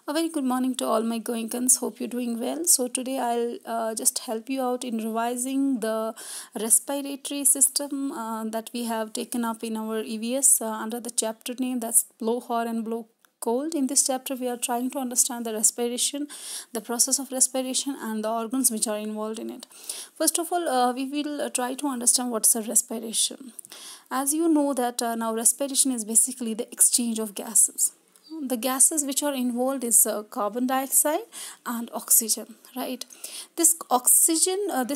A very good morning to all my Goenkans. Hope you're doing well. So today I'll just help you out in revising the respiratory system that we have taken up in our EVS under the chapter name that's blow hot and blow cold. In this chapter we are trying to understand the respiration, the process of respiration and the organs which are involved in it. First of all, we will try to understand what's a respiration. As you know that now respiration is basically the exchange of gases. The gases which are involved is carbon dioxide and oxygen, right? This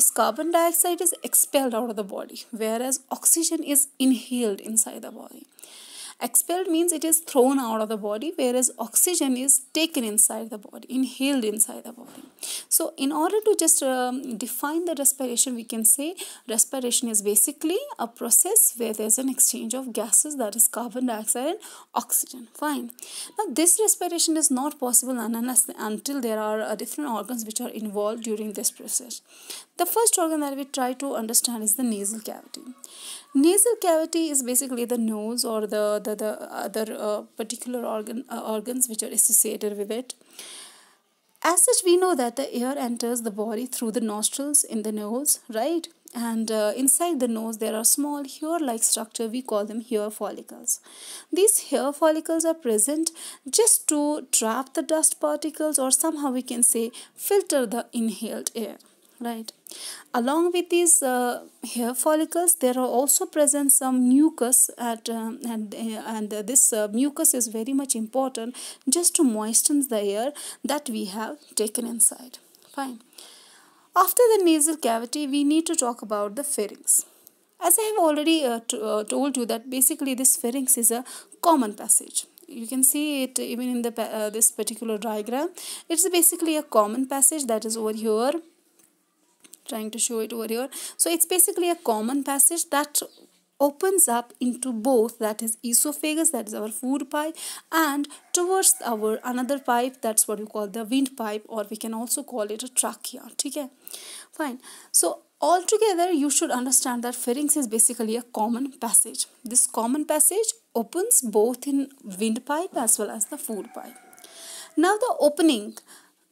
carbon dioxide is expelled out of the body, whereas oxygen is inhaled inside the body. Expelled means it is thrown out of the body, whereas oxygen is taken inside the body, inhaled inside the body. So in order to just define the respiration, we can say respiration is basically a process where there's an exchange of gases, that is carbon dioxide and oxygen. Fine. Now this respiration is not possible until there are different organs which are involved during this process. The first organ that we try to understand is the nasal cavity. Nasal cavity is basically the nose or the other particular organs which are associated with it. As such, we know that the air enters the body through the nostrils in the nose, right? And inside the nose there are small hair-like structure, we call them hair follicles. These hair follicles are present just to trap the dust particles, or somehow we can say filter the inhaled air, right? Along with these hair follicles, there are also present some mucus and this mucus is very much important just to moisten the air that we have taken inside. Fine. After the nasal cavity, we need to talk about the pharynx. As I have already told you that basically this pharynx is a common passage. You can see it even in the this particular diagram. It's basically a common passage that is over here. Trying to show it over here. So it's basically a common passage that opens up into both, that is esophagus, that is our food pipe, and towards our another pipe, that's what we call the windpipe, or we can also call it a trachea. Okay, fine. So altogether you should understand that pharynx is basically a common passage. This common passage opens both in windpipe as well as the food pipe. Now the opening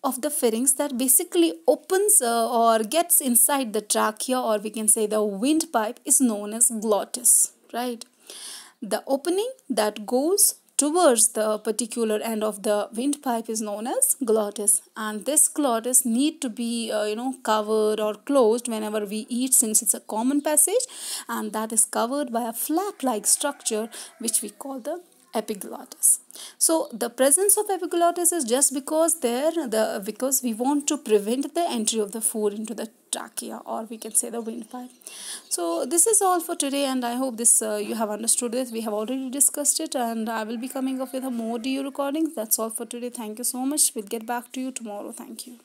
of the pharynx that basically opens or gets inside the trachea, or we can say the windpipe, is known as glottis, right? The opening that goes towards the particular end of the windpipe is known as glottis, and this glottis need to be covered or closed whenever we eat, since it's a common passage, and that is covered by a flap-like structure which we call the epiglottis. So the presence of epiglottis is just because because we want to prevent the entry of the food into the trachea, or we can say the windpipe. So this is all for today, and I hope this you have understood this. We have already discussed it, and I will be coming up with a more DU recordings. That's all for today. Thank you so much. We'll get back to you tomorrow. Thank you.